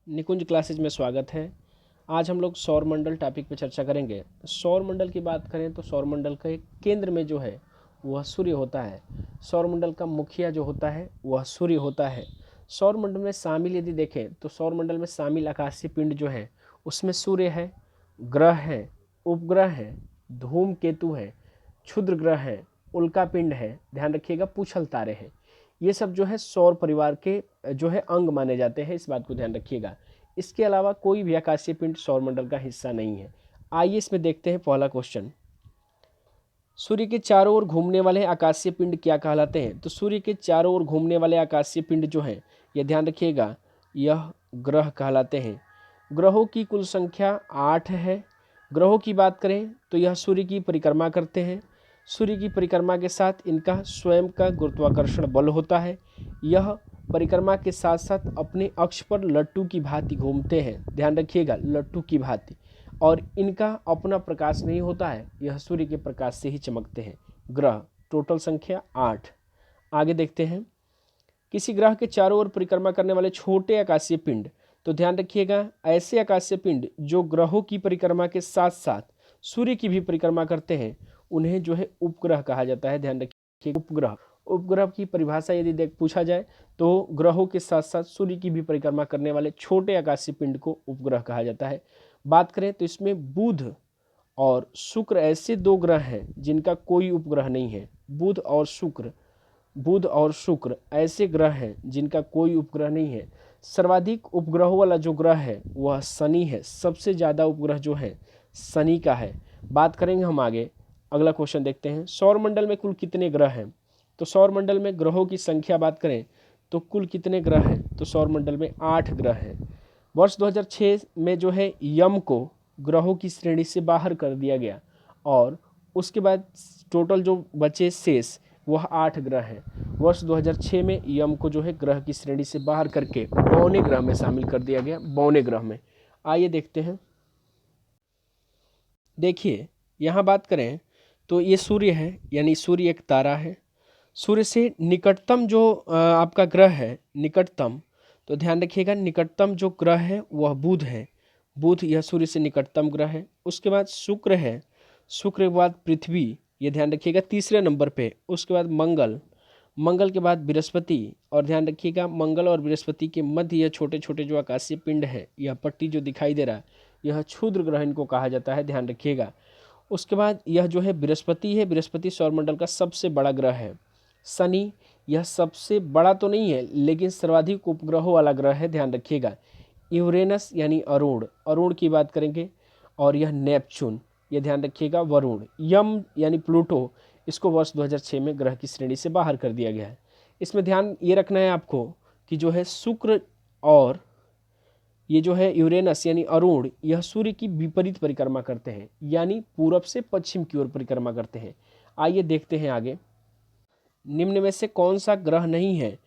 निकुंज classes में स्वागत है। आज हम लोग सौरमंडल टॉपिक पे चर्चा करेंगे। सौरमंडल की बात करें तो सौरमंडल के केंद्र में जो है वह सूर्य होता है। सौरमंडल का मुखिया जो होता है वह सूर्य होता है। सौरमंडल में शामिल यदि देखें तो सौरमंडल में शामिल आकाशीय पिंड जो है उसमें सूर्य है, ग्रह है, उपग्रह है, धूमकेतु है, क्षुद्र ग्रह है, उल्का पिंड है, ध्यान रखिएगा, पूछल तारे हैं। ये सब जो है सौर परिवार के जो है अंग माने जाते हैं, इस बात को ध्यान रखिएगा। इसके अलावा कोई भी आकाशीय पिंड सौरमंडल का हिस्सा नहीं है। आइए इसमें देखते हैं पहला क्वेश्चन। सूर्य के चारों ओर घूमने वाले आकाशीय पिंड क्या कहलाते हैं? तो सूर्य के चारों ओर घूमने वाले आकाशीय पिंड जो हैं, यह ध्यान रखिएगा, यह ग्रह कहलाते हैं। ग्रहों की कुल संख्या 8 है। ग्रहों की बात करें तो यह सूर्य की परिक्रमा करते हैं। सूर्य की परिक्रमा के साथ इनका स्वयं का गुरुत्वाकर्षण बल होता है। यह परिक्रमा के साथ साथ अपने अक्ष पर लट्टू की भांति घूमते हैं, ध्यान रखिएगा, लट्टू की भांति। और इनका अपना प्रकाश नहीं होता है, यह सूर्य के प्रकाश से ही चमकते हैं। ग्रह टोटल संख्या 8। आगे देखते हैं, किसी ग्रह के चारों ओर परिक्रमा करने वाले छोटे आकाशीय पिंड। तो ध्यान रखिएगा, ऐसे आकाशीय पिंड जो ग्रहों की परिक्रमा के साथ साथ सूर्य की भी परिक्रमा करते हैं उन्हें जो है उपग्रह कहा जाता है। ध्यान रखिए, उपग्रह। उपग्रह की परिभाषा यदि देख पूछा जाए तो ग्रहों के साथ साथ सूर्य की भी परिक्रमा करने वाले छोटे आकाशीय पिंड को उपग्रह कहा जाता है। बात करें तो इसमें बुध और शुक्र ऐसे दो ग्रह हैं जिनका कोई उपग्रह नहीं है। बुध और शुक्र ऐसे ग्रह हैं जिनका कोई उपग्रह नहीं है। सर्वाधिक उपग्रहों वाला जो ग्रह है वह शनि है। सबसे ज़्यादा उपग्रह जो है शनि का है। बात करेंगे हम आगे। अगला क्वेश्चन देखते हैं, सौरमंडल में कुल कितने ग्रह हैं? तो सौरमंडल में ग्रहों की संख्या बात करें तो कुल कितने ग्रह हैं? तो सौरमंडल में 8 ग्रह हैं। वर्ष 2006 में जो है यम को ग्रहों की श्रेणी से बाहर कर दिया गया और उसके बाद टोटल जो बचे शेष वह 8 ग्रह हैं। वर्ष 2006 में यम को जो है ग्रह की श्रेणी से बाहर करके 52वें ग्रह में शामिल कर दिया गया, 52वें ग्रह में। आइए देखते हैं। देखिए, यहाँ बात करें तो ये सूर्य है, यानी सूर्य एक तारा है। सूर्य से निकटतम जो आपका ग्रह है, निकटतम, तो ध्यान रखिएगा, निकटतम जो ग्रह है वह बुध है। बुध यह सूर्य से निकटतम ग्रह है। उसके बाद शुक्र है। शुक्र के बाद पृथ्वी, ये ध्यान रखिएगा, तीसरे नंबर पे। उसके बाद मंगल, मंगल के बाद बृहस्पति। और ध्यान रखिएगा, मंगल और बृहस्पति के मध्य यह छोटे छोटे जो आकाशीय पिंड है, यह पट्टी जो दिखाई दे रहा है, यह क्षुद्र ग्रह इनको कहा जाता है, ध्यान रखिएगा। उसके बाद यह जो है बृहस्पति है। बृहस्पति सौरमंडल का सबसे बड़ा ग्रह है। शनि, यह सबसे बड़ा तो नहीं है लेकिन सर्वाधिक उपग्रहों वाला ग्रह है, ध्यान रखिएगा। यूरेनस यानी अरुण, अरुण की बात करेंगे। और यह नेपच्यून, यह ध्यान रखिएगा, वरुण। यम यानी प्लूटो, इसको वर्ष 2006 में ग्रह की श्रेणी से बाहर कर दिया गया है। इसमें ध्यान ये रखना है आपको कि जो है शुक्र और ये जो है यूरेनस यानी अरुण, यह सूर्य की विपरीत परिक्रमा करते हैं, यानी पूरब से पश्चिम की ओर परिक्रमा करते हैं। आइए देखते हैं आगे। निम्न में से कौन सा ग्रह नहीं है?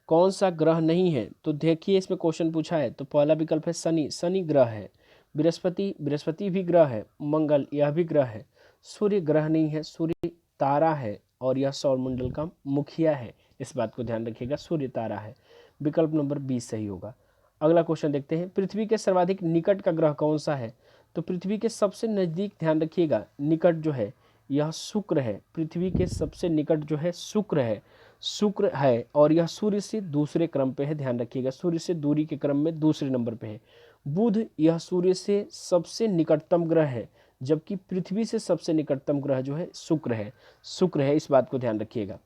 कौन सा ग्रह नहीं है? तो देखिए, इसमें क्वेश्चन पूछा है तो पहला विकल्प है शनि, शनि ग्रह है। बृहस्पति, बृहस्पति भी ग्रह है। मंगल, यह भी ग्रह है। सूर्य ग्रह नहीं है, सूर्य तारा है और यह सौरमंडल का मुखिया है, इस बात को ध्यान रखिएगा, सूर्य तारा है। विकल्प नंबर 20 सही होगा। अगला क्वेश्चन देखते हैं, पृथ्वी के सर्वाधिक निकट का ग्रह कौन सा है? तो पृथ्वी के सबसे नज़दीक, ध्यान रखिएगा, निकट जो है यह शुक्र है। पृथ्वी के सबसे निकट जो है शुक्र है, शुक्र है। और यह सूर्य से दूसरे क्रम पे है, ध्यान रखिएगा, सूर्य से दूरी के क्रम में दूसरे नंबर पे है। बुध, यह सूर्य से सबसे निकटतम ग्रह है, जबकि पृथ्वी से सबसे निकटतम ग्रह जो है शुक्र है, शुक्र है, इस बात को ध्यान रखिएगा।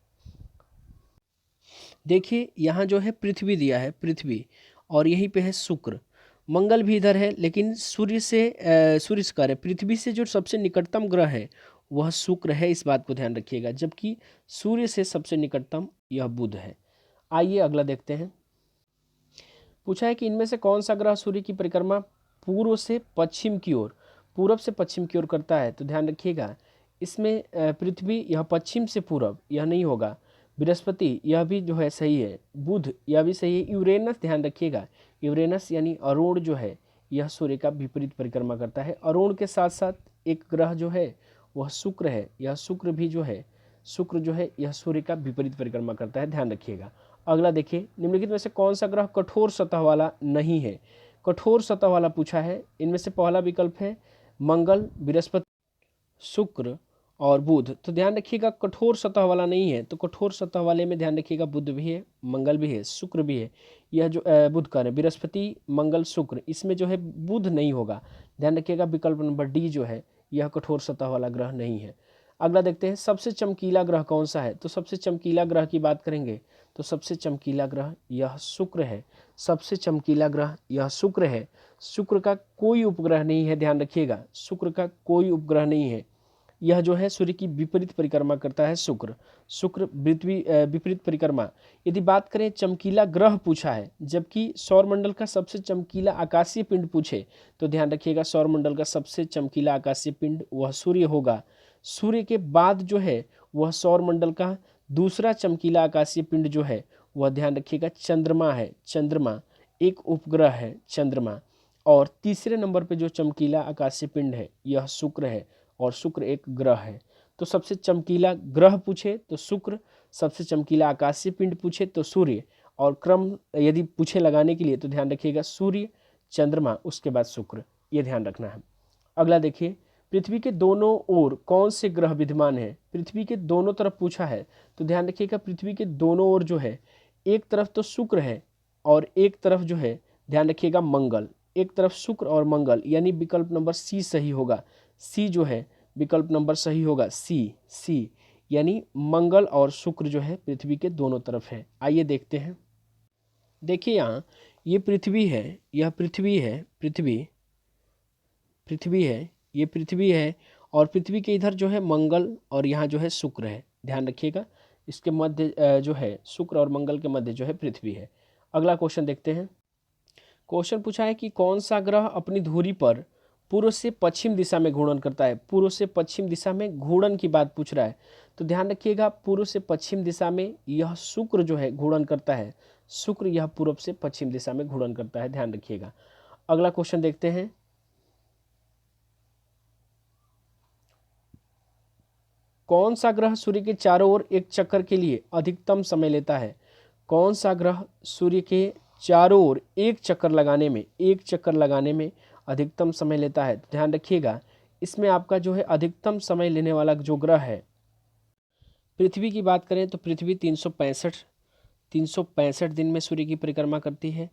देखिए, यहाँ जो है पृथ्वी दिया है, पृथ्वी, और यहीं पे है शुक्र। मंगल भी इधर है लेकिन सूर्य से सूर्य से कह रहे, पृथ्वी से जो सबसे निकटतम ग्रह है वह शुक्र है, इस बात को ध्यान रखिएगा, जबकि सूर्य से सबसे निकटतम यह बुध है। आइए अगला देखते हैं। पूछा है कि इनमें से कौन सा ग्रह सूर्य की परिक्रमा पूर्व से पश्चिम की ओर, पूरब से पश्चिम की ओर करता है? तो ध्यान रखिएगा, इसमें पृथ्वी यह पश्चिम से पूरब, यह नहीं होगा। बृहस्पति, यह भी जो है सही है। बुध, यह भी सही है। यूरेनस, ध्यान रखिएगा, यूरेनस यानी अरुण जो है यह सूर्य का विपरीत परिक्रमा करता है। अरुण के साथ साथ एक ग्रह जो है वह शुक्र है। यह शुक्र भी जो है, शुक्र जो है यह सूर्य का विपरीत परिक्रमा करता है, ध्यान रखिएगा। अगला देखिए, निम्नलिखित में से कौन सा ग्रह कठोर सतह वाला नहीं है? कठोर सतह वाला पूछा है। इनमें से पहला विकल्प है मंगल, बृहस्पति, शुक्र और बुध। तो ध्यान रखिएगा कठोर सतह वाला नहीं है, तो कठोर सतह वाले में ध्यान रखिएगा बुध भी है, मंगल भी है, शुक्र भी है। यह जो बुध का है बृहस्पति, मंगल, शुक्र, इसमें जो है बुध नहीं होगा। ध्यान रखिएगा विकल्प नंबर डी जो है यह कठोर सतह वाला ग्रह नहीं है। अगला देखते हैं सबसे चमकीला ग्रह कौन सा है। तो सबसे चमकीला ग्रह की बात करेंगे तो सबसे चमकीला ग्रह यह शुक्र है। सबसे चमकीला ग्रह यह शुक्र है। शुक्र का कोई उपग्रह नहीं है, ध्यान रखिएगा शुक्र का कोई उपग्रह नहीं है। यह जो है सूर्य की विपरीत परिक्रमा करता है शुक्र। शुक्र पृथ्वी विपरीत परिक्रमा। यदि बात करें चमकीला ग्रह पूछा है, जबकि सौरमंडल का सबसे चमकीला आकाशीय पिंड पूछे तो ध्यान रखिएगा सौरमंडल का सबसे चमकीला आकाशीय पिंड वह सूर्य होगा। सूर्य के बाद जो है वह सौरमंडल का दूसरा चमकीला आकाशीय पिंड जो है वह ध्यान रखिएगा चंद्रमा है। चंद्रमा एक उपग्रह है चंद्रमा। और तीसरे नंबर पे जो चमकीला आकाशीय पिंड है यह शुक्र है और शुक्र एक ग्रह है। तो सबसे चमकीला ग्रह पूछे तो शुक्र, सबसे चमकीला आकाशीय पिंड पूछे तो सूर्य, और क्रम यदि पूछे लगाने के लिए तो ध्यान रखिएगा सूर्य, चंद्रमा, उसके बाद शुक्र, ये ध्यान रखना है। अगला देखिए पृथ्वी के दोनों ओर कौन से ग्रह विद्यमान है। पृथ्वी के दोनों तरफ पूछा है तो ध्यान रखिएगा पृथ्वी के दोनों ओर जो है एक तरफ तो शुक्र है और एक तरफ जो है ध्यान रखिएगा मंगल। एक तरफ शुक्र और मंगल, यानी विकल्प नंबर सी सही होगा। सी जो है विकल्प नंबर सही होगा सी, यानी मंगल और शुक्र जो है पृथ्वी के दोनों तरफ है। आइए देखते हैं। देखिए यहाँ ये पृथ्वी है, यह पृथ्वी है, पृथ्वी है, ये पृथ्वी है और पृथ्वी के इधर जो है मंगल और यहाँ जो है शुक्र है। ध्यान रखिएगा इसके मध्य जो है शुक्र और मंगल के मध्य जो है पृथ्वी है। अगला क्वेश्चन देखते हैं। क्वेश्चन पूछा है कि कौन सा ग्रह अपनी धुरी पर पूर्व से पश्चिम दिशा में घूर्णन करता है। पूर्व से पश्चिम दिशा में घूर्णन की बात पूछ रहा है तो ध्यान रखिएगा पूर्व से पश्चिम दिशा में यह शुक्र जो है घूर्णन करता है। शुक्र यह पूर्व से पश्चिम दिशा में घूर्णन करता है, ध्यान रखिएगा। अगला क्वेश्चन देखते हैं। कौन सा ग्रह सूर्य के चारों ओर एक चक्कर के लिए अधिकतम समय लेता है। कौन सा ग्रह सूर्य के चारों ओर एक चक्कर लगाने में अधिकतम समय लेता है। ध्यान रखिएगा इसमें आपका जो है अधिकतम समय लेने वाला जो ग्रह है, पृथ्वी की बात करें तो पृथ्वी 365 दिन में सूर्य की परिक्रमा करती है।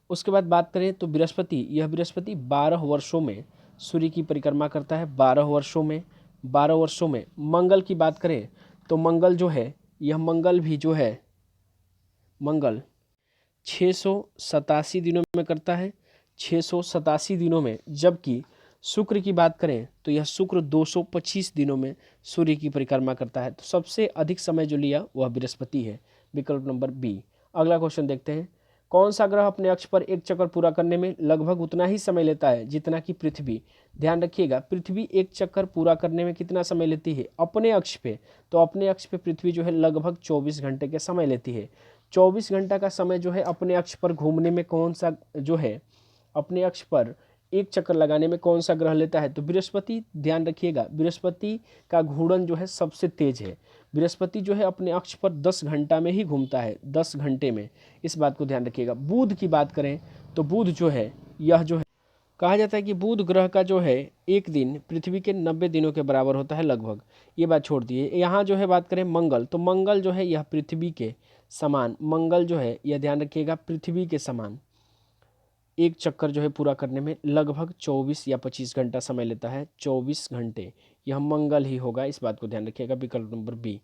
उसके बाद बात करें तो बृहस्पति, यह बृहस्पति 12 वर्षों में सूर्य की परिक्रमा करता है, 12 वर्षों में। मंगल की बात करें तो मंगल जो है यह मंगल भी जो है मंगल 687 दिनों में करता है, 687 दिनों में। जबकि शुक्र की बात करें तो यह शुक्र 225 दिनों में सूर्य की परिक्रमा करता है। तो सबसे अधिक समय जो लिया वह बृहस्पति है, विकल्प नंबर बी। अगला क्वेश्चन देखते हैं। कौन सा ग्रह अपने अक्ष पर एक चक्कर पूरा करने में लगभग उतना ही समय लेता है जितना कि पृथ्वी। ध्यान रखिएगा पृथ्वी एक चक्कर पूरा करने में कितना समय लेती है अपने अक्ष पे, तो अपने अक्ष पे पृथ्वी जो है लगभग 24 घंटे के समय लेती है। 24 घंटा का समय जो है अपने अक्ष पर घूमने में कौन सा जो है अपने अक्ष पर एक चक्कर लगाने में कौन सा ग्रह लेता है, तो बृहस्पति। ध्यान रखिएगा बृहस्पति का घूर्णन जो है सबसे तेज है। बृहस्पति जो है अपने अक्ष पर 10 घंटा में ही घूमता है, 10 घंटे में, इस बात को ध्यान रखिएगा। बुध की बात करें तो बुध जो है यह जो है कहा जाता है कि बुध ग्रह का जो है एक दिन पृथ्वी के 90 दिनों के बराबर होता है लगभग। ये बात छोड़ दिए। यहाँ जो है बात करें मंगल, तो मंगल जो है यह पृथ्वी के समान, मंगल जो है यह ध्यान रखिएगा पृथ्वी के समान एक चक्कर जो है पूरा करने में लगभग 24 या 25 घंटा समय लेता है। 24 घंटे यह मंगल ही होगा, इस बात को ध्यान रखिएगा, विकल्प नंबर बी।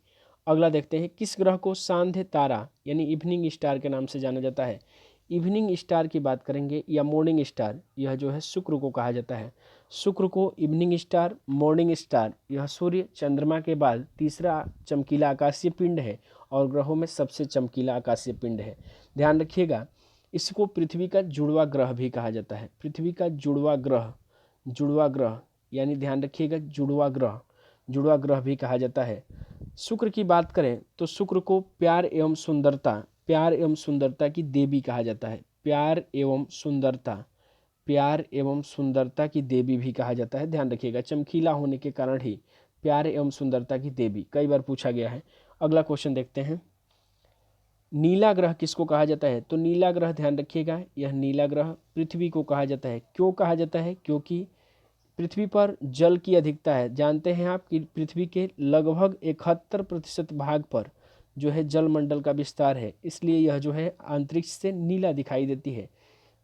अगला देखते हैं। किस ग्रह को सांध्य तारा यानी इवनिंग स्टार के नाम से जाना जाता है। इवनिंग स्टार की बात करेंगे या मॉर्निंग स्टार, यह जो है शुक्र को कहा जाता है। शुक्र को इवनिंग स्टार, मॉर्निंग स्टार, यह सूर्य चंद्रमा के बाद तीसरा चमकीला आकाशीय पिंड है और ग्रहों में सबसे चमकीला आकाशीय पिंड है। ध्यान रखिएगा इसको पृथ्वी का जुड़वा ग्रह भी कहा जाता है। पृथ्वी का जुड़वा ग्रह यानी ध्यान रखिएगा जुड़वा ग्रह भी कहा जाता है। शुक्र की बात करें तो शुक्र को प्यार एवं सुंदरता की देवी कहा जाता है। प्यार एवं सुंदरता की देवी भी कहा जाता है। ध्यान रखिएगा चमकीला होने के कारण ही प्यार एवं सुंदरता की देवी कई बार पूछा गया है। अगला क्वेश्चन देखते हैं। नीला ग्रह किसको कहा जाता है? तो नीला ग्रह ध्यान रखिएगा, यह नीला ग्रह पृथ्वी को कहा जाता है। क्यों कहा जाता है? क्योंकि पृथ्वी पर जल की अधिकता है। जानते हैं आप कि पृथ्वी के लगभग 71% भाग पर जो है जलमंडल का विस्तार है, इसलिए यह जो है अंतरिक्ष से नीला दिखाई देती है।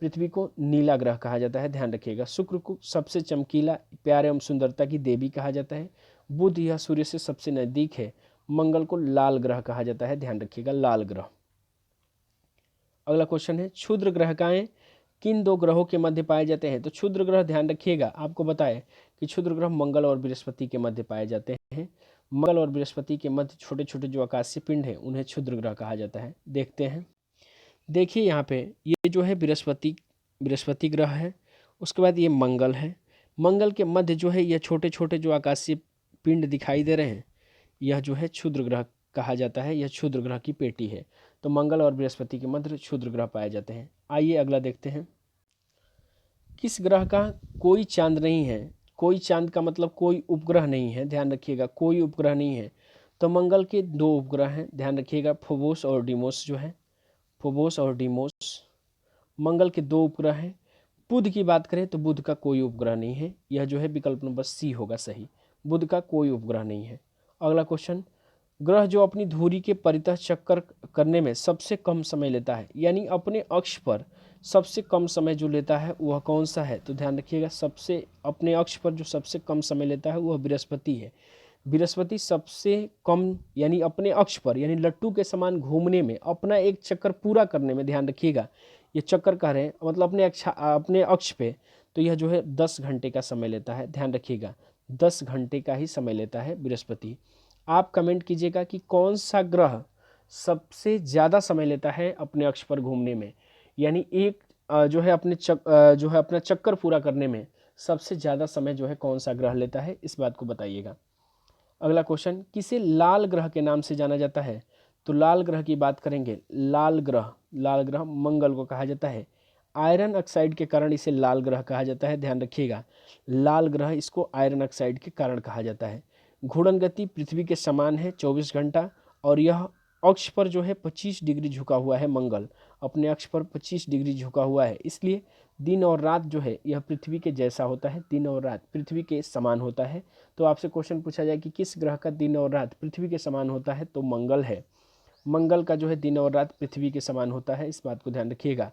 पृथ्वी को नीला ग्रह कहा जाता है, ध्यान रखिएगा। शुक्र को सबसे चमकीला, प्यार एवं सुंदरता की देवी कहा जाता है। बुध यह सूर्य से सबसे नज़दीक है। मंगल को लाल ग्रह कहा जाता है, ध्यान रखिएगा, लाल ग्रह। अगला क्वेश्चन है, क्षुद्र ग्रहकाएं किन दो ग्रहों के मध्य पाए जाते हैं? तो क्षुद्र ग्रह ध्यान रखिएगा, आपको बताएं कि क्षुद्र ग्रह मंगल और बृहस्पति के मध्य पाए जाते हैं। मंगल और बृहस्पति के मध्य छोटे छोटे जो आकाशीय पिंड हैं उन्हें क्षुद्र ग्रह कहा जाता है। देखते हैं, देखिए यहाँ पे ये जो है बृहस्पति ग्रह है, उसके बाद ये मंगल है। मंगल के मध्य जो है यह छोटे छोटे जो आकाशीय पिंड दिखाई दे रहे हैं, यह जो है क्षुद्र ग्रह कहा जाता है। यह क्षुद्र ग्रह की पेटी है। तो मंगल और बृहस्पति के मध्य क्षुद्र ग्रह पाए जाते हैं। आइए अगला देखते हैं, किस ग्रह का कोई चांद नहीं है? कोई चांद का मतलब कोई उपग्रह नहीं है, ध्यान रखिएगा, कोई उपग्रह नहीं है। तो मंगल के दो उपग्रह हैं, ध्यान रखिएगा, फोबोस और डीमोस जो है, फोबोस और डीमोस मंगल के दो उपग्रह हैं। बुध की बात करें तो बुध का कोई उपग्रह नहीं है। यह जो है विकल्प नंबर सी होगा सही, बुध का कोई उपग्रह नहीं है। अगला क्वेश्चन, ग्रह जो अपनी धुरी के परितः चक्कर करने में सबसे कम समय लेता है, यानी अपने अक्ष पर सबसे कम समय जो लेता है वह कौन सा है? तो ध्यान रखिएगा, सबसे अपने अक्ष पर जो सबसे कम समय लेता है वह बृहस्पति है। बृहस्पति सबसे कम, यानी अपने अक्ष पर, यानी लट्टू के समान घूमने में, अपना एक चक्कर पूरा करने में, ध्यान रखिएगा, ये चक्कर कह रहे हैं मतलब अपने अक्ष पे, तो यह जो है 10 घंटे का समय लेता है। ध्यान रखिएगा, 10 घंटे का ही समय लेता है बृहस्पति। आप कमेंट कीजिएगा कि कौन सा ग्रह सबसे ज़्यादा समय लेता है अपने अक्ष पर घूमने में, यानी एक जो है जो है अपना चक्कर पूरा करने में सबसे ज़्यादा समय जो है कौन सा ग्रह लेता है, इस बात को बताइएगा। अगला क्वेश्चन, किसे लाल ग्रह के नाम से जाना जाता है? तो लाल ग्रह की बात करेंगे, लाल ग्रह मंगल को कहा जाता है। आयरन ऑक्साइड के कारण इसे लाल ग्रह कहा जाता है, ध्यान रखिएगा, लाल ग्रह इसको आयरन ऑक्साइड के कारण कहा जाता है। घूर्णन गति पृथ्वी के समान है 24 घंटा, और यह अक्ष पर जो है 25 डिग्री झुका हुआ है। मंगल अपने अक्ष पर 25 डिग्री झुका हुआ है, इसलिए दिन और रात जो है यह पृथ्वी के जैसा होता है, दिन और रात पृथ्वी के समान होता है। तो आपसे क्वेश्चन पूछा जाए कि किस ग्रह का दिन और रात पृथ्वी के समान होता है, तो मंगल है। मंगल का जो है दिन और रात पृथ्वी के समान होता है, इस बात को ध्यान रखिएगा।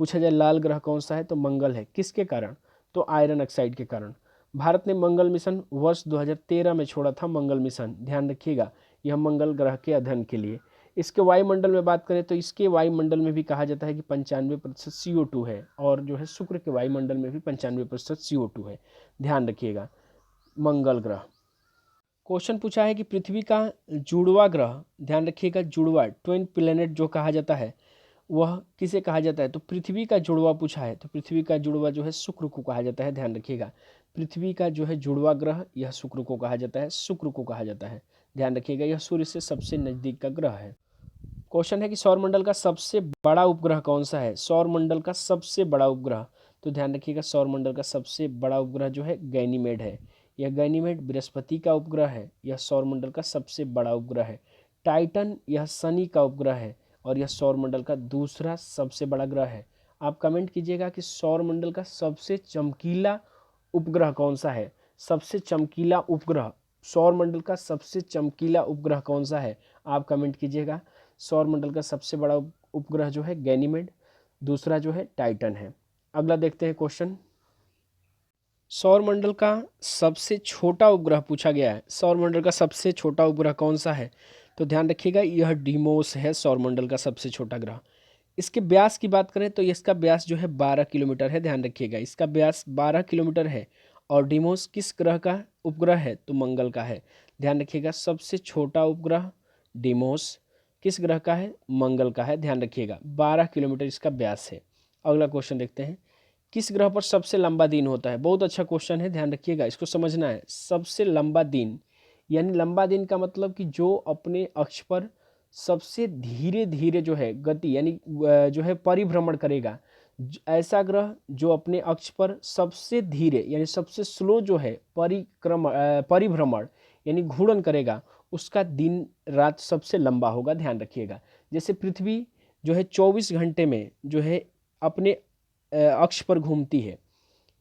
पूछा जाए लाल ग्रह कौन सा है, तो मंगल है। किसके कारण? तो आयरन ऑक्साइड के कारण। भारत ने मंगल मिशन वर्ष 2013 में छोड़ा था, मंगल मिशन, ध्यान रखिएगा, यह मंगल ग्रह के अध्ययन के लिए। इसके वायुमंडल में बात करें तो इसके वायुमंडल में भी कहा जाता है कि 95% CO2 है, और जो है शुक्र के वायुमंडल में भी 95% CO2 है, ध्यान रखिएगा, मंगल ग्रह। क्वेश्चन पूछा है कि पृथ्वी का जुड़वा ग्रह, ध्यान रखिएगा, जुड़वा ट्विन प्लेनेट जो कहा जाता है वह किसे कहा जाता है? तो पृथ्वी का जुड़वा पूछा है, तो पृथ्वी का जुड़वा जो है शुक्र को कहा जाता है, ध्यान रखिएगा, पृथ्वी का जो है जुड़वा ग्रह यह शुक्र को कहा जाता है, शुक्र को कहा जाता है, ध्यान रखिएगा, यह सूर्य से सबसे नज़दीक का ग्रह है। क्वेश्चन है कि सौरमंडल का सबसे बड़ा उपग्रह कौन सा है? सौरमंडल का सबसे बड़ा उपग्रह, तो ध्यान रखिएगा, सौरमंडल का सबसे बड़ा उपग्रह जो है गैनीमेड है। यह गैनीमेड बृहस्पति का उपग्रह है, यह सौरमंडल का सबसे बड़ा उपग्रह है। टाइटन यह शनि का उपग्रह है, और यह सौरमंडल का दूसरा सबसे बड़ा ग्रह है। आप कमेंट कीजिएगा कि सौरमंडल का सबसे चमकीला उपग्रह कौन सा है? सबसे चमकीला उपग्रह, सौरमंडल का सबसे चमकीला उपग्रह कौन सा है? आप कमेंट कीजिएगा। सौरमंडल का सबसे बड़ा उपग्रह जो है गैनीमेड, दूसरा जो है टाइटन है। अगला देखते हैं क्वेश्चन, सौरमंडल का सबसे छोटा उपग्रह पूछा गया है। सौरमंडल का सबसे छोटा उपग्रह कौन सा है? तो ध्यान रखिएगा, यह डीमोस है, सौरमंडल का सबसे छोटा ग्रह। इसके व्यास की बात करें तो इसका व्यास जो है 12 किलोमीटर है, ध्यान रखिएगा, इसका व्यास 12 किलोमीटर है। और डीमोस किस ग्रह का उपग्रह है? तो मंगल का है, ध्यान रखिएगा, सबसे छोटा उपग्रह डीमोस किस ग्रह का है? मंगल का है, ध्यान रखिएगा, 12 किलोमीटर इसका व्यास है। अगला क्वेश्चन देखते हैं, किस ग्रह पर सबसे लंबा दिन होता है? बहुत अच्छा क्वेश्चन है, ध्यान रखिएगा, इसको समझना है। सबसे लंबा दिन, यानी लंबा दिन का मतलब कि जो अपने अक्ष पर सबसे धीरे धीरे जो है गति, यानी जो है परिभ्रमण करेगा, ऐसा ग्रह जो अपने अक्ष पर सबसे धीरे यानी सबसे स्लो जो है परिभ्रमण यानी घूर्णन करेगा, उसका दिन रात सबसे लंबा होगा, ध्यान रखिएगा। जैसे पृथ्वी जो है 24 घंटे में जो है अपने अक्ष पर घूमती है।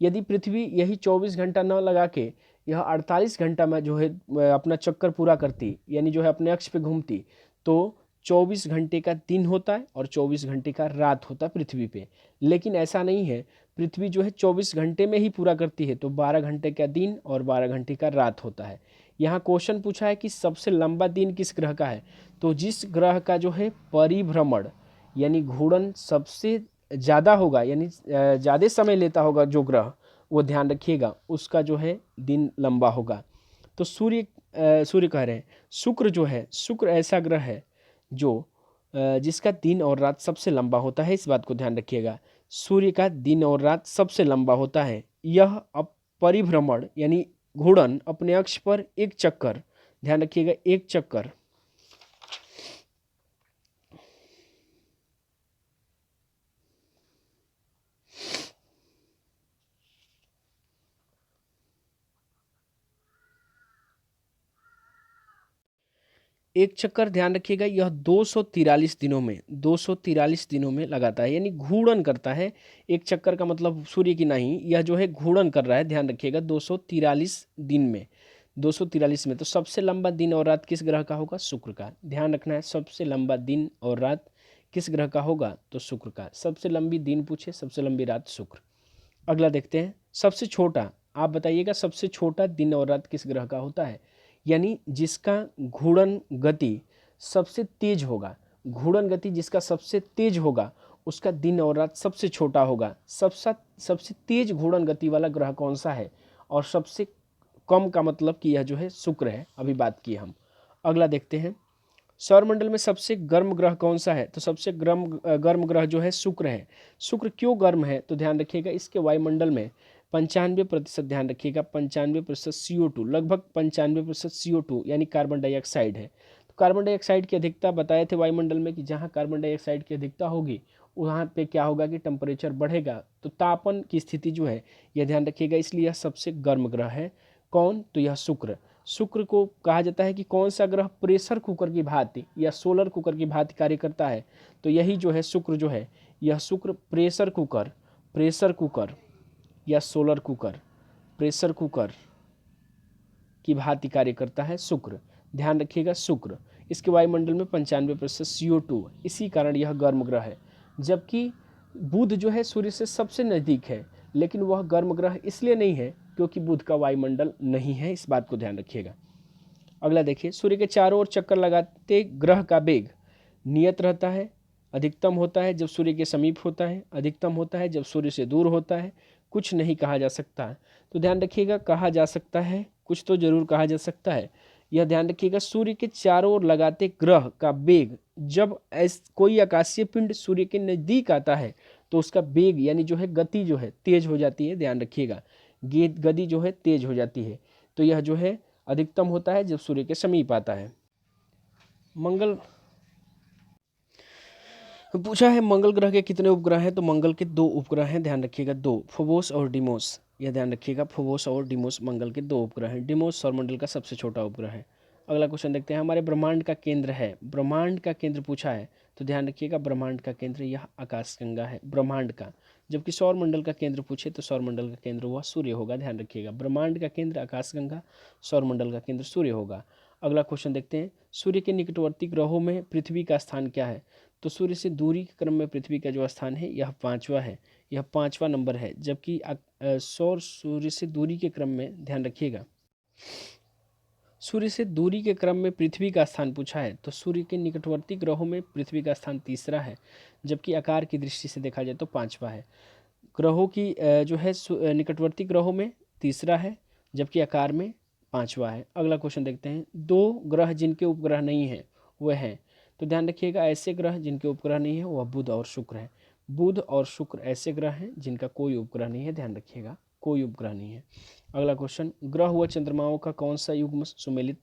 यदि पृथ्वी यही 24 घंटा न लगा के यह 48 घंटा में जो है अपना चक्कर पूरा करती, यानी जो है अपने अक्ष पे घूमती, तो 24 घंटे का दिन होता है और 24 घंटे का रात होता है पृथ्वी पे। लेकिन ऐसा नहीं है, पृथ्वी जो है 24 घंटे में ही पूरा करती है, तो 12 घंटे का दिन और 12 घंटे का रात होता है। यहाँ क्वेश्चन पूछा है कि सबसे लंबा दिन किस ग्रह का है, तो जिस ग्रह का जो है परिभ्रमण यानी घूर्णन सबसे ज़्यादा होगा, यानी ज़्यादा समय लेता होगा जो ग्रह, वो ध्यान रखिएगा उसका जो है दिन लंबा होगा। तो सूर्य कह रहे हैं शुक्र जो है, शुक्र ऐसा ग्रह है जो जिसका दिन और रात सबसे लंबा होता है। इस बात को ध्यान रखिएगा, सूर्य का दिन और रात सबसे लंबा होता है। यह परिभ्रमण यानी घूर्णन अपने अक्ष पर एक चक्कर, ध्यान रखिएगा एक चक्कर ध्यान रखिएगा यह 243 दिनों में 243 दिनों में लगाता है, यानी घूर्णन करता है। एक चक्कर का मतलब सूर्य की नहीं, यह जो है घूर्णन कर रहा है, ध्यान रखिएगा 243 दिन में, 243 में। तो सबसे लंबा दिन और रात किस ग्रह का होगा, शुक्र का। ध्यान रखना है, सबसे लंबा दिन और रात किस ग्रह का होगा, तो शुक्र का। सबसे लंबी दिन पूछे, सबसे लंबी रात शुक्र। अगला देखते हैं, सबसे छोटा, आप बताइएगा सबसे छोटा दिन और रात किस ग्रह का होता है, यानी जिसका घूर्णन गति सबसे तेज होगा, घूर्णन गति जिसका सबसे तेज होगा उसका दिन और रात सबसे छोटा होगा। सबसे तेज घूर्णन गति वाला ग्रह कौन सा है, और सबसे कम का मतलब कि यह जो है शुक्र है, अभी बात की हम। अगला देखते हैं, सौरमंडल में सबसे गर्म ग्रह कौन सा है, तो सबसे गर्म ग्रह जो है शुक्र है। शुक्र क्यों गर्म है, तो ध्यान रखिएगा इसके वायुमंडल में 95%, ध्यान रखिएगा 95% CO2, लगभग 95% CO2 यानी कार्बन डाइऑक्साइड है। तो कार्बन डाइऑक्साइड की अधिकता बताए थे वायुमंडल में कि जहाँ कार्बन डाइऑक्साइड की अधिकता होगी वहाँ पे क्या होगा कि टेम्परेचर बढ़ेगा, तो तापन की स्थिति जो है यह ध्यान रखिएगा, इसलिए यह सबसे गर्म ग्रह है। कौन, तो यह शुक्र। शुक्र को कहा जाता है कि कौन सा ग्रह प्रेशर कुकर की भांति या सोलर कुकर की भांति कार्य करता है, तो यही जो है शुक्र जो है, यह शुक्र प्रेशर कुकर या सोलर कुकर, प्रेशर कुकर की भांति कार्य करता है शुक्र। ध्यान रखिएगा शुक्र, इसके वायुमंडल में 95% CO2, इसी कारण यह गर्म ग्रह है। जबकि बुध जो है सूर्य से सबसे नज़दीक है, लेकिन वह गर्म ग्रह इसलिए नहीं है क्योंकि बुध का वायुमंडल नहीं है, इस बात को ध्यान रखिएगा। अगला देखिए, सूर्य के चारों ओर चक्कर लगाते ग्रह का वेग नियत रहता है। अधिकतम होता है जब सूर्य के समीप होता है, अधिकतम होता है जब सूर्य से दूर होता है, कुछ नहीं कहा जा सकता। तो ध्यान रखिएगा कहा जा सकता है, कुछ तो जरूर कहा जा सकता है। यह ध्यान रखिएगा, सूर्य के चारों ओर लगाते ग्रह का वेग, जब कोई आकाशीय पिंड सूर्य के नज़दीक आता है तो उसका वेग यानी जो है गति जो है तेज हो जाती है। ध्यान रखिएगा गति जो है तेज हो जाती है। तो यह जो है अधिकतम होता है जब सूर्य के समीप आता है। मंगल पूछा है मंगल ग्रह के कितने उपग्रह हैं, तो मंगल के 2 उपग्रह हैं, ध्यान रखिएगा 2, फोबोस और डिमोस। यह ध्यान रखिएगा फोबोस और डिमोस मंगल के 2 उपग्रह हैं। डिमोस सौरमंडल का सबसे छोटा उपग्रह है। अगला क्वेश्चन देखते हैं, हमारे ब्रह्मांड का केंद्र है, ब्रह्मांड का केंद्र पूछा है, तो ध्यान रखिएगा ब्रह्मांड का केंद्र यह आकाशगंगा है ब्रह्मांड का। जबकि सौरमंडल का केंद्र पूछे तो सौरमंडल का केंद्र वह सूर्य होगा। ध्यान रखिएगा ब्रह्मांड का केंद्र आकाशगंगा, सौरमंडल का केंद्र सूर्य होगा। अगला क्वेश्चन देखते हैं, सूर्य के निकटवर्ती ग्रहों में पृथ्वी का स्थान क्या है, तो सूर्य से दूरी के क्रम में पृथ्वी का जो स्थान है यह 5वां है, यह 5वां नंबर है। जबकि सूर्य से दूरी के क्रम में, ध्यान रखिएगा सूर्य से दूरी के क्रम में पृथ्वी का स्थान पूछा है, तो सूर्य के निकटवर्ती ग्रहों में पृथ्वी का स्थान 3रा है, जबकि आकार की दृष्टि से देखा जाए तो 5वां है। ग्रहों की जो है निकटवर्ती ग्रहों में 3रा है, जबकि आकार में 5वां है। अगला क्वेश्चन देखते हैं, 2 ग्रह जिनके उपग्रह नहीं हैं वह हैं, तो ध्यान रखिएगा ऐसे ग्रह जिनके उपग्रह नहीं है वह बुध और शुक्र है। बुध और शुक्र ऐसे ग्रह हैं जिनका कोई उपग्रह नहीं है, ध्यान रखिएगा कोई उपग्रह नहीं है। अगला क्वेश्चन, ग्रह व चंद्रमाओं का कौन सा युग्म सुमेलित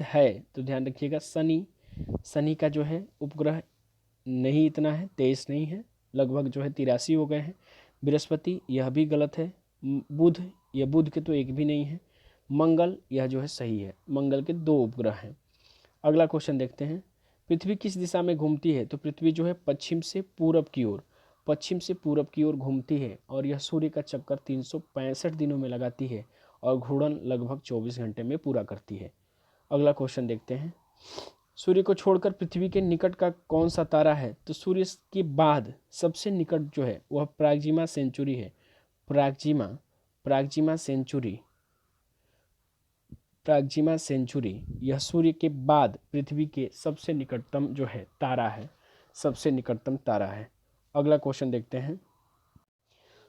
है, तो ध्यान रखिएगा शनि का जो है उपग्रह नहीं इतना है, 23 नहीं है, लगभग जो है 83 हो गए हैं। बृहस्पति यह भी गलत है। बुध, यह बुध के तो एक भी नहीं है। मंगल यह जो है सही है, मंगल के 2 उपग्रह हैं। अगला क्वेश्चन देखते हैं, पृथ्वी किस दिशा में घूमती है? तो पृथ्वी जो है पश्चिम से पूरब की ओर, पश्चिम से पूरब की ओर घूमती है और यह सूर्य का चक्कर 365 दिनों में लगाती है और घूर्णन लगभग 24 घंटे में पूरा करती है। अगला क्वेश्चन देखते हैं। सूर्य को छोड़कर पृथ्वी के निकट का कौन सा तारा है? तो सूर्य के बाद सबसे निकट जो है वह प्राक्जिमा सेंचुरी है। प्राक्जिमा सेंचुरी, प्राक्जिमा सेंचुरी यह सूर्य के बाद पृथ्वी के सबसे निकटतम जो है तारा है, सबसे निकटतम तारा है। अगला क्वेश्चन देखते हैं।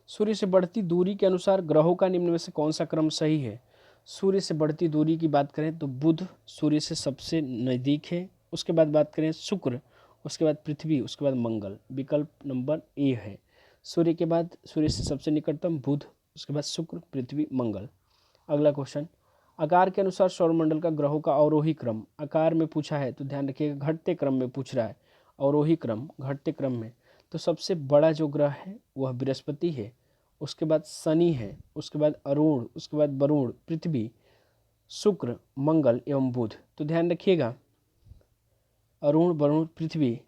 सूर्य से बढ़ती दूरी के अनुसार ग्रहों का निम्न में से कौन सा क्रम सही है? सूर्य से बढ़ती दूरी की बात करें तो बुध सूर्य से सबसे नज़दीक है, उसके बाद बात करें शुक्र, उसके बाद पृथ्वी, उसके बाद मंगल। विकल्प नंबर ए है। सूर्य के बाद सूर्य से सबसे निकटतम बुध, उसके बाद शुक्र, पृथ्वी, मंगल। अगला क्वेश्चन। आकार के अनुसार सौरमंडल का ग्रहों का अवरोही क्रम, आकार में पूछा है तो ध्यान रखिएगा घटते क्रम में पूछ रहा है, अवरोही क्रम घटते क्रम में। तो सबसे बड़ा जो ग्रह है वह बृहस्पति है, उसके बाद शनि है, उसके बाद अरुण, उसके बाद वरुण, पृथ्वी, शुक्र, मंगल एवं बुध। तो ध्यान रखिएगा अरुण, वरुण, पृथ्वी,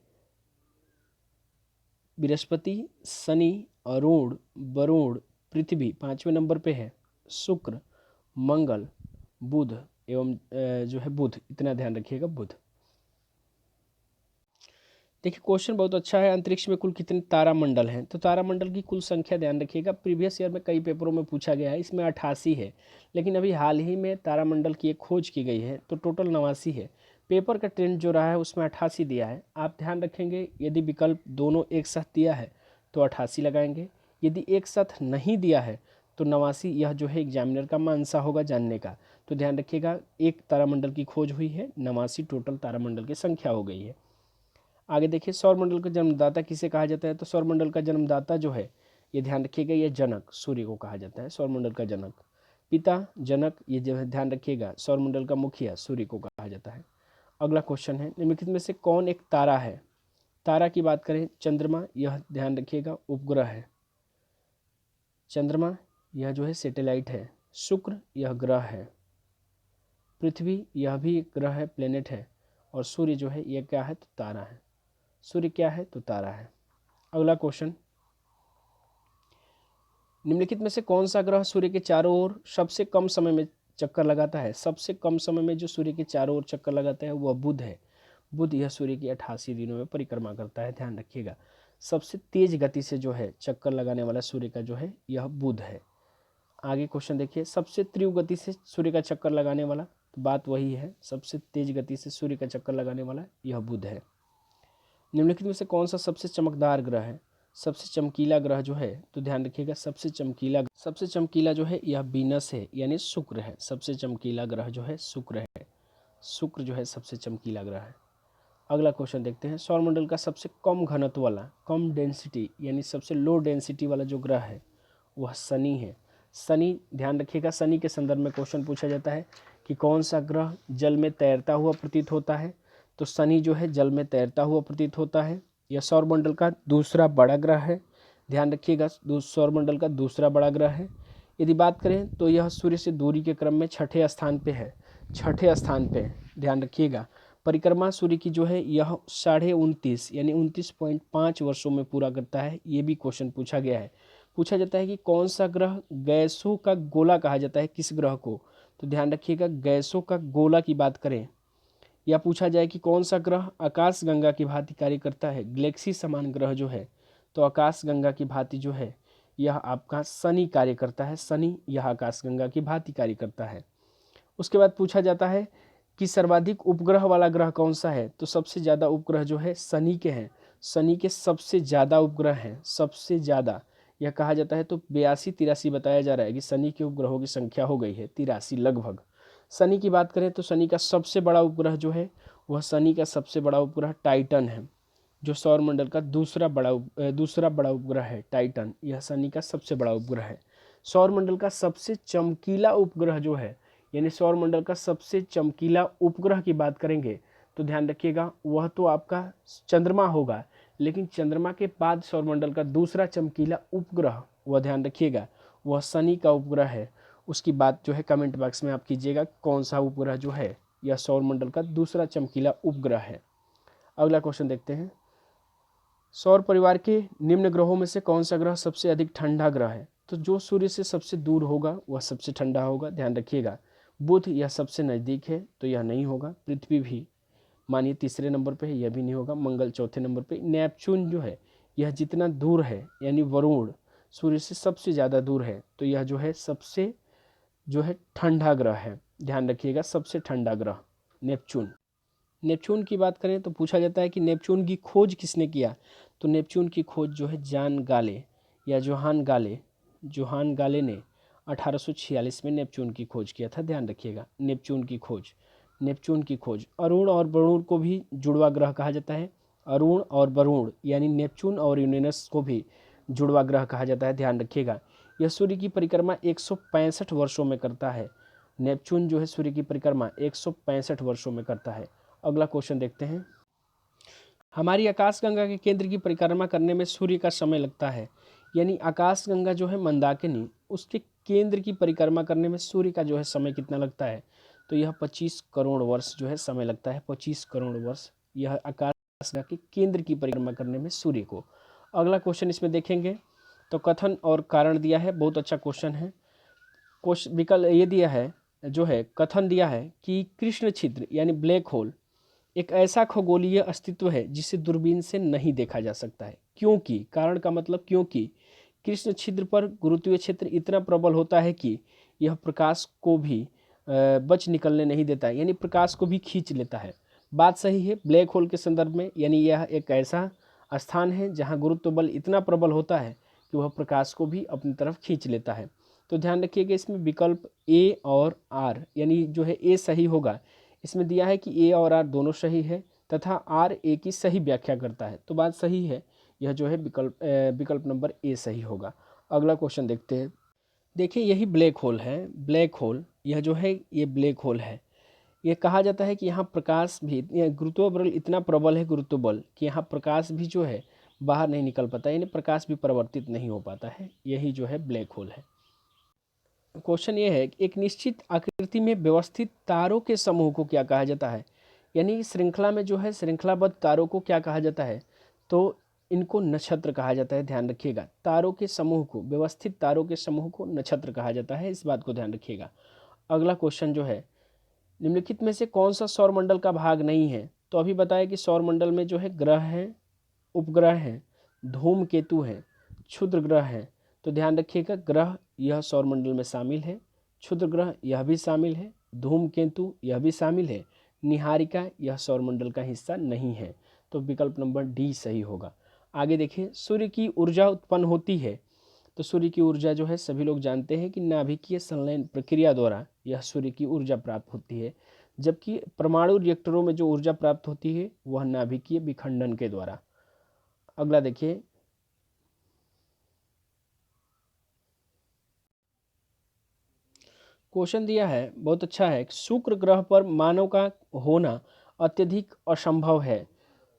बृहस्पति, शनि, अरुण, वरुण, पृथ्वी 5वें नंबर पे है, शुक्र, मंगल, बुध एवं जो है बुध, इतना ध्यान रखिएगा बुध। देखिए क्वेश्चन बहुत अच्छा है। अंतरिक्ष में कुल कितने तारामंडल हैं? तो तारामंडल की कुल संख्या ध्यान रखिएगा, प्रीवियस ईयर में कई पेपरों में पूछा गया है, इसमें 88 है, लेकिन अभी हाल ही में तारामंडल की एक खोज की गई है तो टोटल 89 है। पेपर का ट्रेंड जो रहा है उसमें 88 दिया है। आप ध्यान रखेंगे यदि विकल्प दोनों एक साथ दिया है तो 88 लगाएंगे, यदि एक साथ नहीं दिया है तो 89 यह जो है एग्जामिनर का मानसा होगा जानने का। तो ध्यान रखिएगा एक तारामंडल की खोज हुई है, 89 टोटल तारामंडल की संख्या हो गई है। आगे देखिए सौरमंडल का जन्मदाता किसे कहा जाता है? तो सौरमंडल का जन्मदाता जो है ये ध्यान रखिएगा ये जनक, सूर्य को कहा जाता है सौरमंडल का जनक। पिता जनक, ये जो है ध्यान रखिएगा सौरमंडल का मुखिया सूर्य को कहा जाता है। अगला क्वेश्चन है निम्नलिखित में से कौन एक तारा है? तारा की बात करें चंद्रमा, यह ध्यान रखिएगा उपग्रह है, चंद्रमा यह जो है सैटेलाइट है, शुक्र यह ग्रह है, पृथ्वी यह भी एक ग्रह है, प्लेनेट है, और सूर्य जो है यह क्या है? तो तारा है। सूर्य क्या है? तो तारा है। अगला क्वेश्चन, निम्नलिखित में से कौन सा ग्रह सूर्य के चारों ओर सबसे कम समय में चक्कर लगाता है? सबसे कम समय में जो सूर्य के चारों ओर चक्कर लगाता है वह बुध है। बुध यह सूर्य की 88 दिनों में परिक्रमा करता है, ध्यान रखिएगा। सबसे तेज गति से जो है चक्कर लगाने वाला सूर्य का जो है यह बुध है। आगे क्वेश्चन देखिए, सबसे तीव्र गति से सूर्य का चक्कर लगाने वाला, तो बात वही है, सबसे तेज गति से सूर्य का चक्कर लगाने वाला यह बुध है। निम्नलिखित में से कौन सा सबसे चमकदार ग्रह है? सबसे चमकीला ग्रह जो है तो ध्यान रखिएगा सबसे चमकीला जो है यह वीनस है, यानी शुक्र है। सबसे चमकीला ग्रह जो है शुक्र है, शुक्र जो है सबसे चमकीला ग्रह है। अगला क्वेश्चन देखते हैं, सौरमंडल का सबसे कम घनत्व वाला, कम डेंसिटी यानी सबसे लो डेंसिटी वाला जो ग्रह है वह शनि है। शनि, ध्यान रखिएगा शनि के संदर्भ में क्वेश्चन पूछा जाता है कि कौन सा ग्रह जल में तैरता हुआ प्रतीत होता है? तो शनि जो है जल में तैरता हुआ प्रतीत होता है। यह सौरमंडल का दूसरा बड़ा ग्रह है, ध्यान रखिएगा सौरमंडल का दूसरा बड़ा ग्रह है। यदि बात करें तो यह सूर्य से दूरी के क्रम में छठे स्थान पे है, छठे स्थान पे, ध्यान रखिएगा। परिक्रमा सूर्य की जो है यह 29.5 यानी 29.5 वर्षों में पूरा करता है। ये भी क्वेश्चन पूछा गया है। पूछा जाता है कि कौन सा ग्रह गैसों का गोला कहा जाता है, किस ग्रह को? तो ध्यान रखिएगा गैसों का गोला की बात करें, या पूछा जाए कि कौन सा ग्रह आकाशगंगा की भांति कार्य करता है, गैलेक्सी समान ग्रह जो है, तो आकाशगंगा की भांति जो है यह आपका शनि कार्य करता है। शनि यह आकाशगंगा की भांति कार्य करता है। उसके बाद पूछा जाता है कि सर्वाधिक उपग्रह वाला ग्रह कौन सा है? तो सबसे ज़्यादा उपग्रह जो है शनि के हैं, शनि के सबसे ज़्यादा उपग्रह हैं, सबसे ज़्यादा यह कहा जाता है। तो 82-83 बताया जा रहा है कि शनि के उपग्रहों की संख्या हो गई है 83 लगभग। शनि की बात करें तो शनि का सबसे बड़ा उपग्रह जो है वह शनि का सबसे बड़ा उपग्रह टाइटन है, जो सौरमंडल का दूसरा बड़ा उपग्रह है टाइटन, यह शनि का सबसे बड़ा उपग्रह है। सौरमंडल का सबसे चमकीला उपग्रह जो है, यानी सौरमंडल का सबसे चमकीला उपग्रह की बात करेंगे तो ध्यान रखिएगा वह तो आपका चंद्रमा होगा, लेकिन चंद्रमा के बाद सौरमंडल का दूसरा चमकीला उपग्रह वह ध्यान रखिएगा वह शनि का उपग्रह है। उसकी बात जो है कमेंट बॉक्स में आप कीजिएगा कौन सा उपग्रह जो है यह सौरमंडल का दूसरा चमकीला उपग्रह है। अगला क्वेश्चन देखते हैं, सौर परिवार के निम्न ग्रहों में से कौन सा ग्रह सबसे अधिक ठंडा ग्रह है? तो जो सूर्य से सबसे दूर होगा वह सबसे ठंडा होगा, ध्यान रखिएगा। बुध यह सबसे नज़दीक है तो यह नहीं होगा। पृथ्वी भी मानिए तीसरे नंबर पे है, यह भी नहीं होगा। मंगल चौथे नंबर पे। नेपच्यून जो है यह जितना दूर है, यानी वरुण सूर्य से सबसे ज़्यादा दूर है, तो यह जो है सबसे जो है ठंडा ग्रह है, ध्यान रखिएगा, सबसे ठंडा ग्रह नेपच्यून। नेपच्यून की बात करें तो पूछा जाता है कि नेपच्यून की खोज किसने किया? तो नेपच्यून की खोज जो है जान गाले या जोहान गाले ने 1846 में नेपच्यून की खोज किया था, ध्यान रखिएगा। नेपच्यून की खोज। अरुण और वरुण को भी जुड़वा ग्रह कहा जाता है। अरुण और वरुण यानी नेपच्यून और यूरेनस को भी जुड़वा ग्रह कहा जाता है, ध्यान रखिएगा। यह सूर्य की परिक्रमा 165 वर्षों में करता है। नेपच्यून जो है सूर्य की परिक्रमा 165 वर्षों में करता है। अगला क्वेश्चन देखते हैं, हमारी आकाशगंगा के केंद्र की परिक्रमा करने में सूर्य का समय लगता है, यानी आकाशगंगा जो है मंदाकिनी, उसके केंद्र की परिक्रमा करने में सूर्य का जो है समय कितना लगता है? तो यह 25 करोड़ वर्ष जो है समय लगता है, 25 करोड़ वर्ष यह आकाशगंगा के केंद्र की परिक्रमा करने में सूर्य को। अगला क्वेश्चन इसमें देखेंगे तो कथन और कारण दिया है, बहुत अच्छा क्वेश्चन है। क्वेश्चन विकल्प ये दिया है, जो है कथन दिया है कि कृष्ण छिद्र यानी ब्लैक होल एक ऐसा खगोलीय अस्तित्व है जिसे दूरबीन से नहीं देखा जा सकता है। क्योंकि, कारण का मतलब क्योंकि कृष्ण छिद्र पर गुरुत्वीय क्षेत्र इतना प्रबल होता है कि यह प्रकाश को भी बच निकलने नहीं देता है, यानी प्रकाश को भी खींच लेता है। बात सही है ब्लैक होल के संदर्भ में, यानी यह एक ऐसा स्थान है जहाँ गुरुत्व बल इतना प्रबल होता है कि वह प्रकाश को भी अपनी तरफ खींच लेता है। तो ध्यान रखिएगा इसमें विकल्प ए और आर, यानी जो है ए सही होगा। इसमें दिया है कि ए और आर दोनों सही है तथा आर ए की सही व्याख्या करता है, तो बात सही है। यह जो है विकल्प नंबर ए सही होगा। अगला क्वेश्चन देखते हैं, देखिए यही ब्लैक होल है। ब्लैक होल यह जो है ये ब्लैक होल है। ये कहा जाता है कि यहाँ प्रकाश भी, गुरुत्व बल इतना प्रबल है, गुरुत्व बल कि यहाँ प्रकाश भी जो है बाहर नहीं निकल पाता, यानी प्रकाश भी परिवर्तित नहीं हो पाता है। यही जो है ब्लैक होल है। क्वेश्चन ये है कि एक निश्चित आकृति में व्यवस्थित तारों के समूह को क्या कहा जाता है? यानी श्रृंखला में जो है श्रृंखलाबद्ध तारों को क्या कहा जाता है? तो इनको नक्षत्र कहा जाता है, ध्यान रखिएगा। तारों के समूह को, व्यवस्थित तारों के समूह को नक्षत्र कहा जाता है, इस बात को ध्यान रखिएगा। अगला क्वेश्चन जो है, निम्नलिखित में से कौन सा सौरमंडल का भाग नहीं है? तो अभी बताया कि सौरमंडल में जो है ग्रह हैं, उपग्रह हैं, धूमकेतु हैं, क्षुद्र ग्रह हैं। तो ध्यान रखिएगा ग्रह यह सौरमंडल में शामिल है, क्षुद्र ग्रह यह भी शामिल है, धूमकेतु यह भी शामिल है, निहारिका यह सौरमंडल का हिस्सा नहीं है। तो विकल्प नंबर डी सही होगा। आगे देखिए, सूर्य की ऊर्जा उत्पन्न होती है। तो सूर्य की ऊर्जा जो है सभी लोग जानते हैं कि नाभिकीय संलयन प्रक्रिया द्वारा यह सूर्य की ऊर्जा प्राप्त होती है, जबकि परमाणु रिएक्टरों में जो ऊर्जा प्राप्त होती है वह नाभिकीय विखंडन के द्वारा। अगला देखिए, क्वेश्चन दिया है, बहुत अच्छा है। शुक्र ग्रह पर मानव का होना अत्यधिक असंभव है,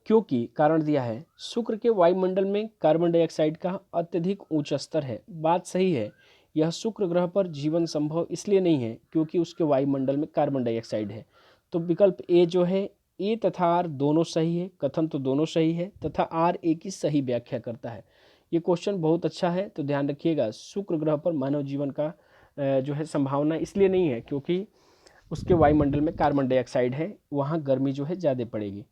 क्योंकि कारण दिया है शुक्र के वायुमंडल में कार्बन डाइऑक्साइड का अत्यधिक उच्च स्तर है। बात सही है, यह शुक्र ग्रह पर जीवन संभव इसलिए नहीं है क्योंकि उसके वायुमंडल में कार्बन डाइऑक्साइड है। तो विकल्प ए जो है, ए तथा आर दोनों सही है, कथन तो दोनों सही है तथा आर ए की सही व्याख्या करता है। ये क्वेश्चन बहुत अच्छा है, तो ध्यान रखिएगा शुक्र ग्रह पर मानव जीवन का जो है संभावना इसलिए नहीं है क्योंकि उसके वायुमंडल में कार्बन डाइऑक्साइड है, वहाँ गर्मी जो है ज़्यादा पड़ेगी।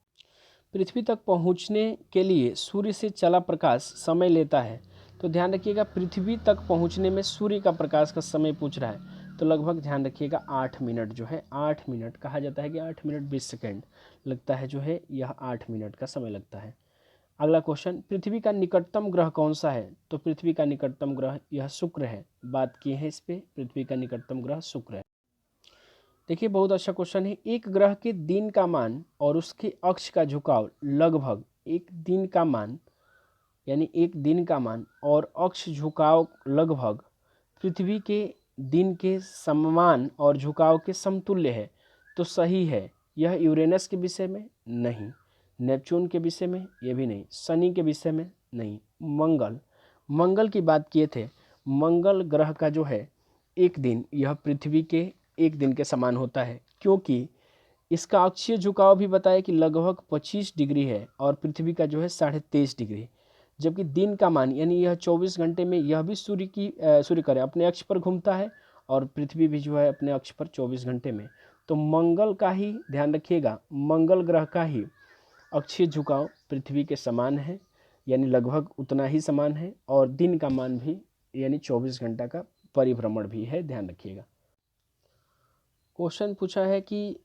पृथ्वी तक पहुंचने के लिए सूर्य से चला प्रकाश समय लेता है। तो ध्यान रखिएगा पृथ्वी तक पहुंचने में सूर्य का प्रकाश का समय पूछ रहा है, तो लगभग ध्यान रखिएगा 8 मिनट जो है, 8 मिनट कहा जाता है कि 8 मिनट 20 सेकेंड लगता है, जो है यह 8 मिनट का समय लगता है। अगला क्वेश्चन, पृथ्वी का निकटतम ग्रह कौन सा है? तो पृथ्वी का निकटतम ग्रह यह शुक्र है। बात की है इस पे, पृथ्वी का निकटतम ग्रह शुक्र है। देखिए बहुत अच्छा क्वेश्चन है। एक ग्रह के दिन का मान और उसके अक्ष का झुकाव लगभग, एक दिन का मान यानी एक दिन का मान और अक्ष झुकाव लगभग पृथ्वी के दिन के समान और झुकाव के समतुल्य है। तो सही है। यह यूरेनस के विषय में नहीं, नेपच्यून के विषय में ये भी नहीं, शनि के विषय में नहीं, मंगल की बात किए थे। मंगल ग्रह का जो है एक दिन यह पृथ्वी के एक दिन के समान होता है, क्योंकि इसका अक्षीय झुकाव भी बताया कि लगभग 25 डिग्री है और पृथ्वी का जो है 23.5 डिग्री, जबकि दिन का मान यानी यह 24 घंटे में यह भी सूर्य करें अपने अक्ष पर घूमता है और पृथ्वी भी जो है अपने अक्ष पर 24 घंटे में। तो मंगल का ही ध्यान रखिएगा, मंगल ग्रह का ही अक्षीय झुकाव पृथ्वी के समान है, यानी लगभग उतना ही समान है, और दिन का मान भी यानी 24 घंटा का परिभ्रमण भी है, ध्यान रखिएगा। क्वेश्चन पूछा है कि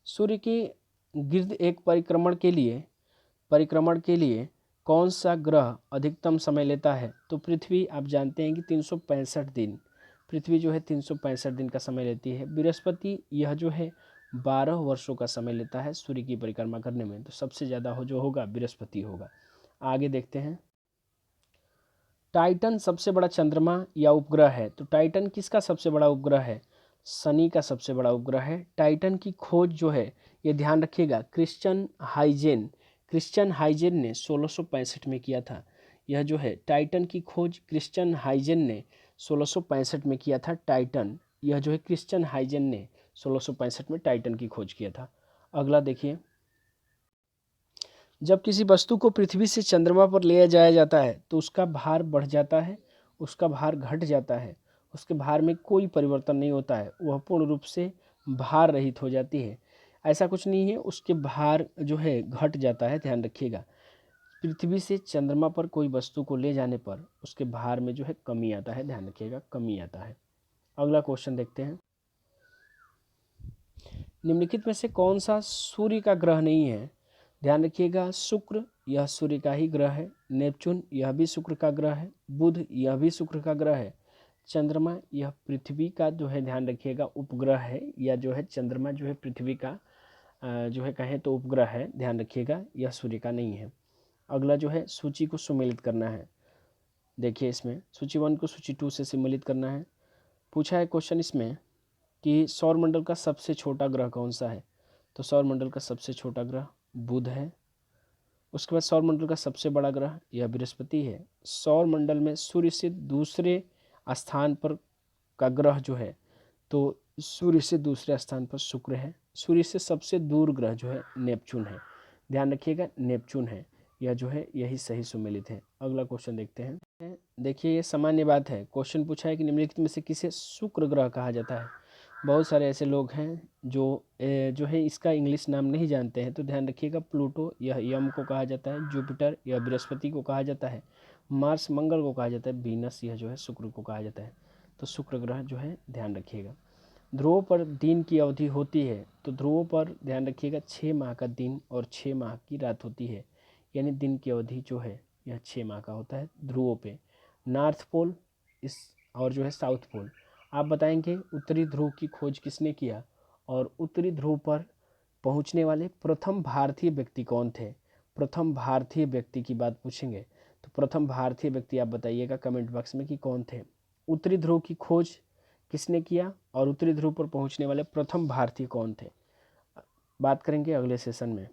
सूर्य के गिर्द एक परिक्रमण के लिए कौन सा ग्रह अधिकतम समय लेता है? तो पृथ्वी आप जानते हैं कि 365 दिन, पृथ्वी जो है 365 दिन का समय लेती है। बृहस्पति यह जो है 12 वर्षों का समय लेता है सूर्य की परिक्रमा करने में, तो सबसे ज़्यादा जो होगा बृहस्पति होगा। आगे देखते हैं, टाइटन सबसे बड़ा चंद्रमा या उपग्रह है? तो टाइटन किसका सबसे बड़ा उपग्रह है? शनि का सबसे बड़ा उपग्रह है। टाइटन की खोज जो है, ये ध्यान रखिएगा, क्रिश्चियन हाइजेन ने 1665 में किया था। यह जो है टाइटन की खोज क्रिश्चियन हाइजेन ने 1665 में किया था। टाइटन यह जो है क्रिश्चियन हाइजेन ने 1665 में टाइटन की खोज किया था। अगला देखिए, जब किसी वस्तु को पृथ्वी से चंद्रमा पर ले जाया जाता है तो उसका भार बढ़ जाता है, उसका भार घट जाता है, उसके भार में कोई परिवर्तन नहीं होता है, वह पूर्ण रूप से भार रहित हो जाती है। ऐसा कुछ नहीं है, उसके भार जो है घट जाता है, ध्यान रखिएगा। पृथ्वी से चंद्रमा पर कोई वस्तु को ले जाने पर उसके भार में जो है कमी आता है, ध्यान रखिएगा, कमी आता है। अगला क्वेश्चन देखते हैं, निम्नलिखित में से कौन सा सूर्य का ग्रह नहीं है? ध्यान रखिएगा, शुक्र यह सूर्य का ही ग्रह है, नेपच्यून यह भी शुक्र का ग्रह है, बुध यह भी शुक्र का ग्रह है, चंद्रमा यह पृथ्वी का जो है ध्यान रखिएगा उपग्रह है, या जो है चंद्रमा जो है पृथ्वी का जो है कहें तो उपग्रह है, ध्यान रखिएगा, यह सूर्य का नहीं है। अगला जो है सूची को सम्मिलित करना है। देखिए इसमें सूची 1 को सूची 2 से सम्मिलित करना है। पूछा है क्वेश्चन इसमें कि सौरमंडल का सबसे छोटा ग्रह कौन सा है? तो सौरमंडल का सबसे छोटा ग्रह बुध है। उसके बाद सौरमंडल का सबसे बड़ा ग्रह यह बृहस्पति है। सौरमंडल में सूर्य से दूसरे स्थान पर का ग्रह जो है, तो सूर्य से दूसरे स्थान पर शुक्र है। सूर्य से सबसे दूर ग्रह जो है नेपच्यून है, ध्यान रखिएगा, नेपच्यून है, यह जो है यही सही सुमेलित है। अगला क्वेश्चन देखते हैं। देखिए ये सामान्य बात है, क्वेश्चन पूछा है कि निम्नलिखित में से किसे शुक्र ग्रह कहा जाता है? बहुत सारे ऐसे लोग हैं जो है इसका इंग्लिश नाम नहीं जानते हैं, तो ध्यान रखिएगा, प्लूटो यह यम को कहा जाता है, जुपिटर यह बृहस्पति को कहा जाता है, मार्स मंगल को कहा जाता है, वीनस यह जो है शुक्र को कहा जाता है। तो शुक्र ग्रह जो है ध्यान रखिएगा। ध्रुवों पर दिन की अवधि होती है, तो ध्रुवों पर ध्यान रखिएगा 6 माह का दिन और 6 माह की रात होती है, यानी दिन की अवधि जो है यह 6 माह का होता है ध्रुवों पे। नॉर्थ पोल इस और जो है साउथ पोल। आप बताएंगे उत्तरी ध्रुव की खोज किसने किया और उत्तरी ध्रुव पर पहुंचने वाले प्रथम भारतीय व्यक्ति कौन थे? प्रथम भारतीय व्यक्ति की बात पूछेंगे, तो प्रथम भारतीय व्यक्ति आप बताइएगा कमेंट बॉक्स में कि कौन थे। उत्तरी ध्रुव की खोज किसने किया और उत्तरी ध्रुव पर पहुंचने वाले प्रथम भारतीय कौन थे? बात करेंगे अगले सेशन में।